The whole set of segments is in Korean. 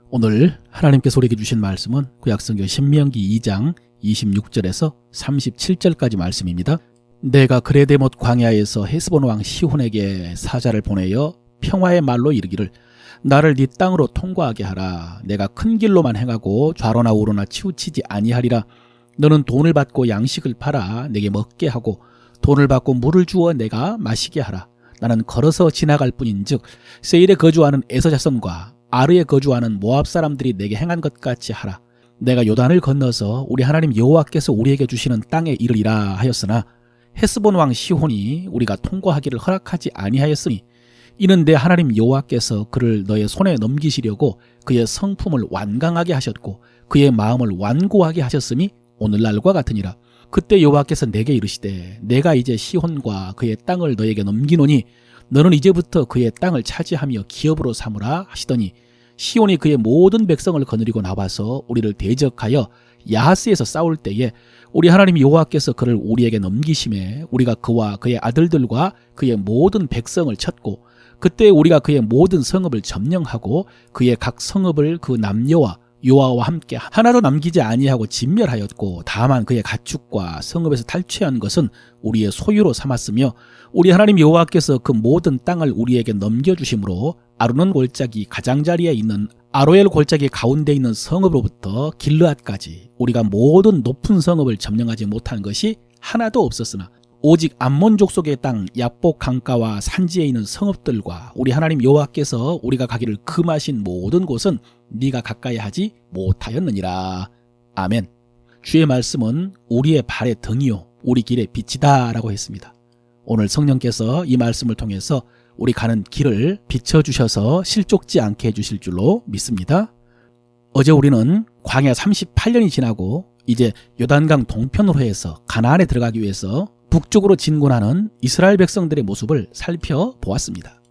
오늘 하나님께서 우리에게 주신 말씀은 구약성경 신명기 2장 26절에서 37절까지 말씀입니다. 내가 그레데못 광야에서 헤스본 왕 시혼에게 사자를 보내어 평화의 말로 이르기를 나를 네 땅으로 통과하게 하라. 내가 큰 길로만 행하고 좌로나 우로나 치우치지 아니하리라. 너는 돈을 받고 양식을 팔아 내게 먹게 하고 돈을 받고 물을 주어 내가 마시게 하라. 나는 걸어서 지나갈 뿐인즉 세일에 거주하는 에서 자손과 아르에 거주하는 모압 사람들이 내게 행한 것 같이 하라. 내가 요단을 건너서 우리 하나님 여호와께서 우리에게 주시는 땅에 이르리라 하였으나 헤스본 왕 시혼이 우리가 통과하기를 허락하지 아니하였으니 이는 내 하나님 여호와께서 그를 너의 손에 넘기시려고 그의 성품을 완강하게 하셨고 그의 마음을 완고하게 하셨음이 오늘날과 같으니라. 그때 여호와께서 내게 이르시되 내가 이제 시혼과 그의 땅을 너에게 넘기노니 너는 이제부터 그의 땅을 차지하며 기업으로 삼으라 하시더니 시온이 그의 모든 백성을 거느리고 나와서 우리를 대적하여 야하스에서 싸울 때에 우리 하나님 여호와께서 그를 우리에게 넘기심에 우리가 그와 그의 아들들과 그의 모든 백성을 쳤고 그때 우리가 그의 모든 성읍을 점령하고 그의 각 성읍을 그 남녀와 요아와 함께 하나도 남기지 아니하고 진멸하였고 다만 그의 가축과 성읍에서 탈취한 것은 우리의 소유로 삼았으며 우리 하나님 여호와께서 그 모든 땅을 우리에게 넘겨주심으로 아르논 골짜기 가장자리에 있는 아로엘 골짜기 가운데 있는 성읍으로부터 길르앗까지 우리가 모든 높은 성읍을 점령하지 못한 것이 하나도 없었으나 오직 암몬 족속의 땅 야복 강가와 산지에 있는 성읍들과 우리 하나님 여호와께서 우리가 가기를 금하신 모든 곳은 네가 가까이 하지 못하였느니라. 아멘. 주의 말씀은 우리의 발의 등이요 우리 길의 빛이다 라고 했습니다. 오늘 성령께서 이 말씀을 통해서 우리 가는 길을 비춰주셔서 실족지 않게 해주실 줄로 믿습니다. 어제 우리는 광야 38년이 지나고 이제 요단강 동편으로 해서 가나안에 들어가기 위해서 북쪽으로 진군하는 이스라엘 백성들의 모습을 살펴보았습니다.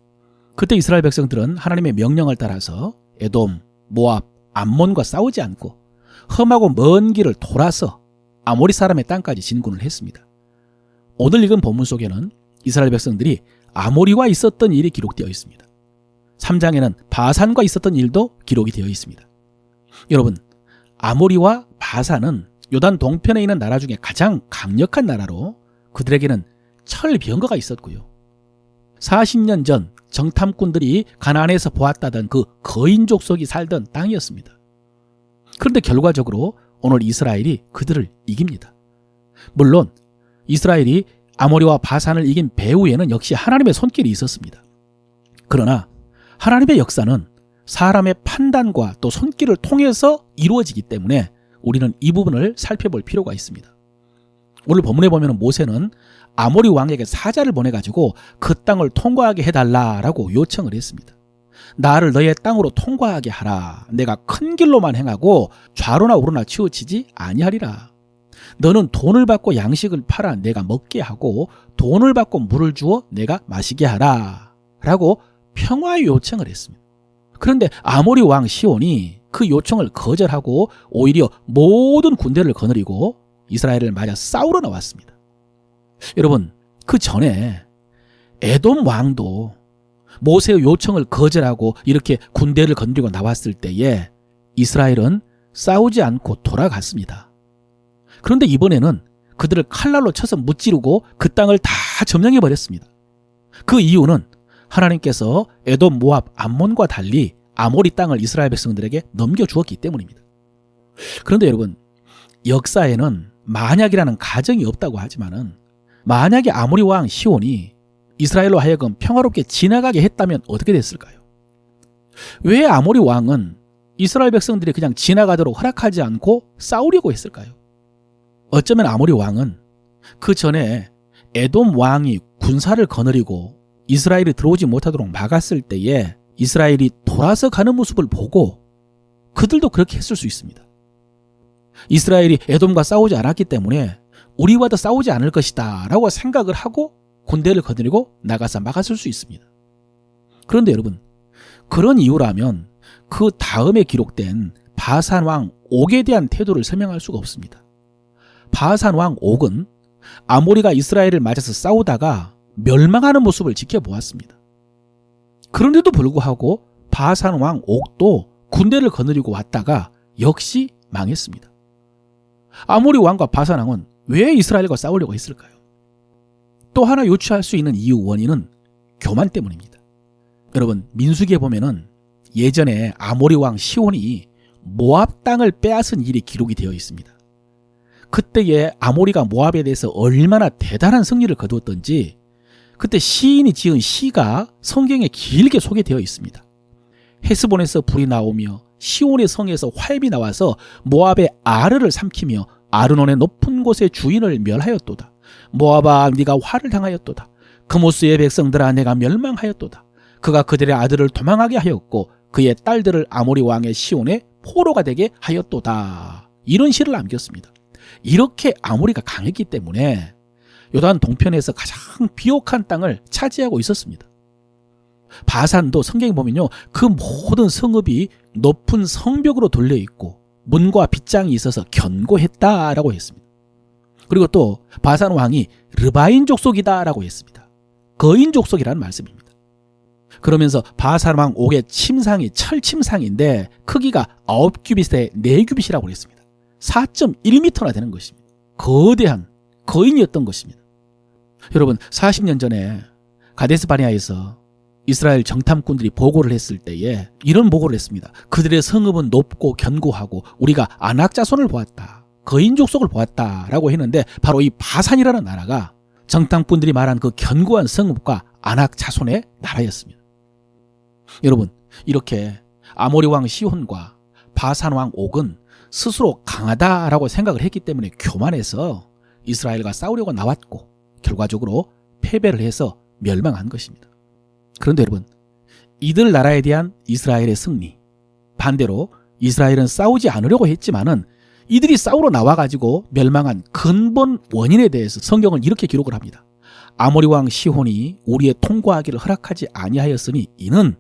그때 이스라엘 백성들은 하나님의 명령을 따라서 에돔, 모압, 암몬과 싸우지 않고 험하고 먼 길을 돌아서 아모리 사람의 땅까지 진군을 했습니다. 오늘 읽은 본문 속에는 이스라엘 백성들이 아모리와 있었던 일이 기록되어 있습니다. 3장에는 바산과 있었던 일도 기록이 되어 있습니다. 여러분, 아모리와 바산은 요단 동편에 있는 나라 중에 가장 강력한 나라로 그들에게는 철병거가 있었고요. 40년 전 정탐꾼들이 가나안에서 보았다던 그 거인 족속이 살던 땅이었습니다. 그런데 결과적으로 오늘 이스라엘이 그들을 이깁니다. 물론 이스라엘이 아모리와 바산을 이긴 배후에는 역시 하나님의 손길이 있었습니다. 그러나 하나님의 역사는 사람의 판단과 또 손길을 통해서 이루어지기 때문에 우리는 이 부분을 살펴볼 필요가 있습니다. 오늘 본문에 보면 모세는 아모리 왕에게 사자를 보내가지고 그 땅을 통과하게 해달라라고 요청을 했습니다. 나를 너의 땅으로 통과하게 하라. 내가 큰 길로만 행하고 좌로나 우로나 치우치지 아니하리라. 너는 돈을 받고 양식을 팔아 내가 먹게 하고 돈을 받고 물을 주어 내가 마시게 하라 라고 평화의 요청을 했습니다. 그런데 아모리 왕 시온이 그 요청을 거절하고 오히려 모든 군대를 거느리고 이스라엘을 맞아 싸우러 나왔습니다. 여러분, 그 전에 에돔 왕도 모세의 요청을 거절하고 이렇게 군대를 거느리고 나왔을 때에 이스라엘은 싸우지 않고 돌아갔습니다. 그런데 이번에는 그들을 칼날로 쳐서 무찌르고 그 땅을 다 점령해버렸습니다. 그 이유는 하나님께서 에돔, 모압, 암몬과 달리 아모리 땅을 이스라엘 백성들에게 넘겨주었기 때문입니다. 그런데 여러분, 역사에는 만약이라는 가정이 없다고 하지만은 만약에 아모리 왕 시온이 이스라엘로 하여금 평화롭게 지나가게 했다면 어떻게 됐을까요? 왜 아모리 왕은 이스라엘 백성들이 그냥 지나가도록 허락하지 않고 싸우려고 했을까요? 어쩌면 아모리 왕은 그 전에 에돔 왕이 군사를 거느리고 이스라엘이 들어오지 못하도록 막았을 때에 이스라엘이 돌아서 가는 모습을 보고 그들도 그렇게 했을 수 있습니다. 이스라엘이 에돔과 싸우지 않았기 때문에 우리와도 싸우지 않을 것이다 라고 생각을 하고 군대를 거느리고 나가서 막았을 수 있습니다. 그런데 여러분, 그런 이유라면 그 다음에 기록된 바산 왕 옥에 대한 태도를 설명할 수가 없습니다. 바산 왕 옥은 아모리가 이스라엘을 맞아서 싸우다가 멸망하는 모습을 지켜보았습니다. 그런데도 불구하고 바산 왕 옥도 군대를 거느리고 왔다가 역시 망했습니다. 아모리 왕과 바산 왕은 왜 이스라엘과 싸우려고 했을까요? 또 하나 유추할 수 있는 이유 원인은 교만 때문입니다. 여러분, 민수기에 보면은 예전에 아모리 왕 시혼이 모압 땅을 빼앗은 일이 기록이 되어 있습니다. 그때에 아모리가 모압에 대해서 얼마나 대단한 승리를 거두었던지 그때 시인이 지은 시가 성경에 길게 소개되어 있습니다. 헤스본에서 불이 나오며 시온의 성에서 화염이 나와서 모압의 아르를 삼키며 아르논의 높은 곳의 주인을 멸하였도다. 모압아, 네가 화를 당하였도다. 그모스의 백성들아, 내가 멸망하였도다. 그가 그들의 아들을 도망하게 하였고 그의 딸들을 아모리 왕의 시온의 포로가 되게 하였도다. 이런 시를 남겼습니다. 이렇게 아모리가 강했기 때문에 요단 동편에서 가장 비옥한 땅을 차지하고 있었습니다. 바산도 성경에 보면요, 그 모든 성읍이 높은 성벽으로 둘려 있고 문과 빗장이 있어서 견고했다라고 했습니다. 그리고 또 바산 왕이 르바인 족속이다라고 했습니다. 거인 족속이라는 말씀입니다. 그러면서 바산 왕 옥의 침상이 철침상인데 크기가 9규빗에 4규빗이라고 했습니다. 4.1m나 되는 것입니다. 거대한 거인이었던 것입니다. 여러분, 40년 전에 가데스 바네아에서 이스라엘 정탐꾼들이 보고를 했을 때에 이런 보고를 했습니다. 그들의 성읍은 높고 견고하고 우리가 아낙 자손을 보았다. 거인 족속을 보았다라고 했는데 바로 이 바산이라는 나라가 정탐꾼들이 말한 그 견고한 성읍과 아낙 자손의 나라였습니다. 여러분, 이렇게 아모리 왕 시혼과 바산 왕 옥은 스스로 강하다라고 생각을 했기 때문에 교만해서 이스라엘과 싸우려고 나왔고 결과적으로 패배를 해서 멸망한 것입니다. 그런데 여러분, 이들 나라에 대한 이스라엘의 승리, 반대로 이스라엘은 싸우지 않으려고 했지만은 이들이 싸우러 나와가지고 멸망한 근본 원인에 대해서 성경은 이렇게 기록을 합니다. 아모리 왕 시혼이 우리의 통과하기를 허락하지 아니하였으니 이는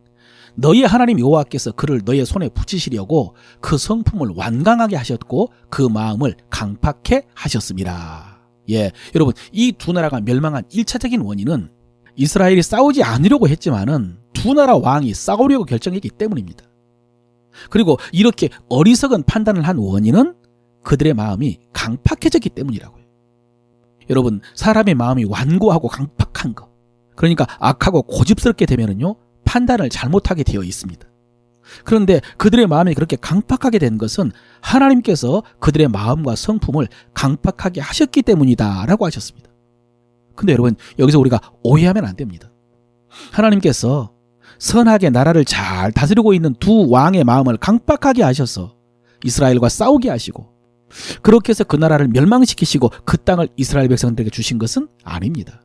너희 하나님 여호와께서 그를 너의 손에 붙이시려고 그 성품을 완강하게 하셨고 그 마음을 강팍해 하셨습니다. 예, 여러분, 이 두 나라가 멸망한 1차적인 원인은 이스라엘이 싸우지 않으려고 했지만은 두 나라 왕이 싸우려고 결정했기 때문입니다. 그리고 이렇게 어리석은 판단을 한 원인은 그들의 마음이 강팍해졌기 때문이라고요. 여러분, 사람의 마음이 완고하고 강팍한 거, 그러니까 악하고 고집스럽게 되면은요, 판단을 잘못하게 되어 있습니다. 그런데 그들의 마음이 그렇게 강팍하게 된 것은 하나님께서 그들의 마음과 성품을 강팍하게 하셨기 때문이다라고 하셨습니다. 근데 여러분, 여기서 우리가 오해하면 안 됩니다. 하나님께서 선하게 나라를 잘 다스리고 있는 두 왕의 마음을 강팍하게 하셔서 이스라엘과 싸우게 하시고 그렇게 해서 그 나라를 멸망시키시고 그 땅을 이스라엘 백성들에게 주신 것은 아닙니다.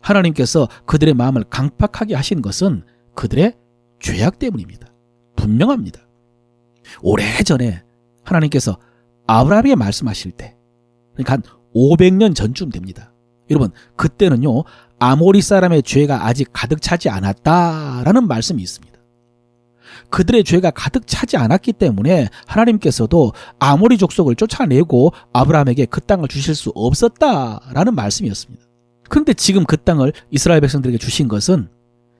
하나님께서 그들의 마음을 강팍하게 하신 것은 그들의 죄악 때문입니다. 분명합니다. 오래전에 하나님께서 아브라함에게 말씀하실 때, 그러니까 한 500년 전쯤 됩니다. 여러분, 그때는요, 아모리 사람의 죄가 아직 가득 차지 않았다라는 말씀이 있습니다. 그들의 죄가 가득 차지 않았기 때문에 하나님께서도 아모리 족속을 쫓아내고 아브라함에게 그 땅을 주실 수 없었다라는 말씀이었습니다. 그런데 지금 그 땅을 이스라엘 백성들에게 주신 것은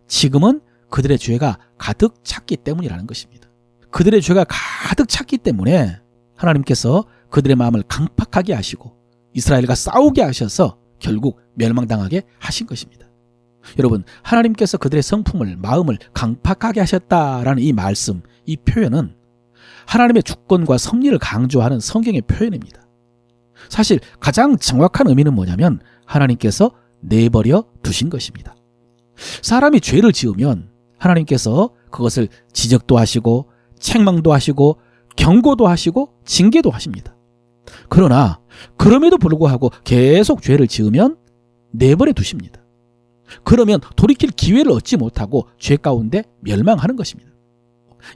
지금은 그들의 죄가 가득 찼기 때문이라는 것입니다. 그들의 죄가 가득 찼기 때문에 하나님께서 그들의 마음을 강팍하게 하시고 이스라엘과 싸우게 하셔서 결국 멸망당하게 하신 것입니다. 여러분, 하나님께서 그들의 성품을, 마음을 강팍하게 하셨다라는 이 말씀, 이 표현은 하나님의 주권과 섭리를 강조하는 성경의 표현입니다. 사실 가장 정확한 의미는 뭐냐면 하나님께서 내버려 두신 것입니다. 사람이 죄를 지으면 하나님께서 그것을 지적도 하시고 책망도 하시고 경고도 하시고 징계도 하십니다. 그러나 그럼에도 불구하고 계속 죄를 지으면 내버려 두십니다. 그러면 돌이킬 기회를 얻지 못하고 죄 가운데 멸망하는 것입니다.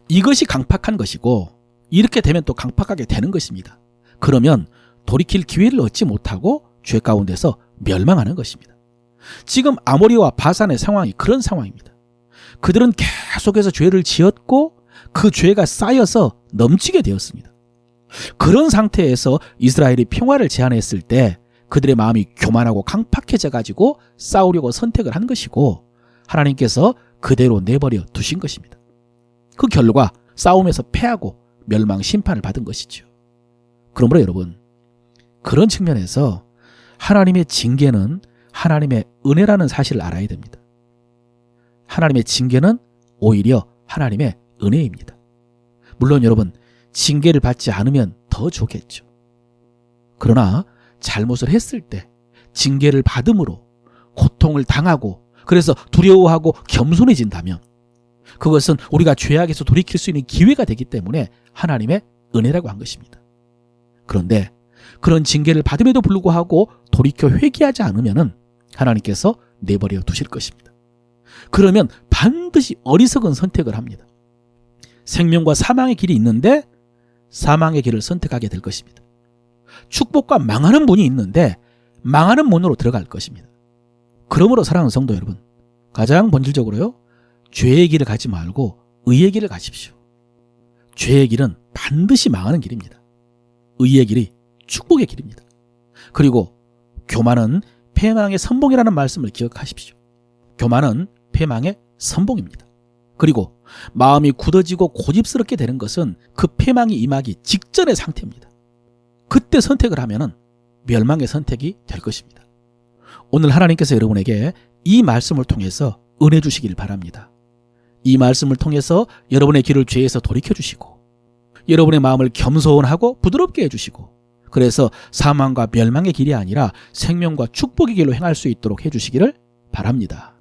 이것이 강팍한 것이고 이렇게 되면 또 강팍하게 되는 것입니다. 그러면 돌이킬 기회를 얻지 못하고 죄 가운데서 멸망하는 것입니다. 지금 아모리와 바산의 상황이 그런 상황입니다. 그들은 계속해서 죄를 지었고 그 죄가 쌓여서 넘치게 되었습니다. 그런 상태에서 이스라엘이 평화를 제안했을 때 그들의 마음이 교만하고 강팍해져 가지고 싸우려고 선택을 한 것이고 하나님께서 그대로 내버려 두신 것입니다. 그 결과 싸움에서 패하고 멸망 심판을 받은 것이죠. 그러므로 여러분, 그런 측면에서 하나님의 징계는 하나님의 은혜라는 사실을 알아야 됩니다. 하나님의 징계는 오히려 하나님의 은혜입니다. 물론 여러분, 징계를 받지 않으면 더 좋겠죠. 그러나 잘못을 했을 때 징계를 받음으로 고통을 당하고 그래서 두려워하고 겸손해진다면 그것은 우리가 죄악에서 돌이킬 수 있는 기회가 되기 때문에 하나님의 은혜라고 한 것입니다. 그런데 그런 징계를 받음에도 불구하고 돌이켜 회개하지 않으면 하나님께서 내버려 두실 것입니다. 그러면 반드시 어리석은 선택을 합니다. 생명과 사망의 길이 있는데 사망의 길을 선택하게 될 것입니다. 축복과 망하는 문이 있는데 망하는 문으로 들어갈 것입니다. 그러므로 사랑하는 성도 여러분, 가장 본질적으로요, 죄의 길을 가지 말고 의의 길을 가십시오. 죄의 길은 반드시 망하는 길입니다. 의의 길이 축복의 길입니다. 그리고 교만은 패망의 선봉이라는 말씀을 기억하십시오. 교만은 패망의 선봉입니다. 그리고 마음이 굳어지고 고집스럽게 되는 것은 그 패망이 임하기 직전의 상태입니다. 그때 선택을 하면은 멸망의 선택이 될 것입니다. 오늘 하나님께서 여러분에게 이 말씀을 통해서 은혜 주시길 바랍니다. 이 말씀을 통해서 여러분의 길을 죄에서 돌이켜 주시고 여러분의 마음을 겸손하고 부드럽게 해주시고 그래서 사망과 멸망의 길이 아니라 생명과 축복의 길로 행할 수 있도록 해주시기를 바랍니다.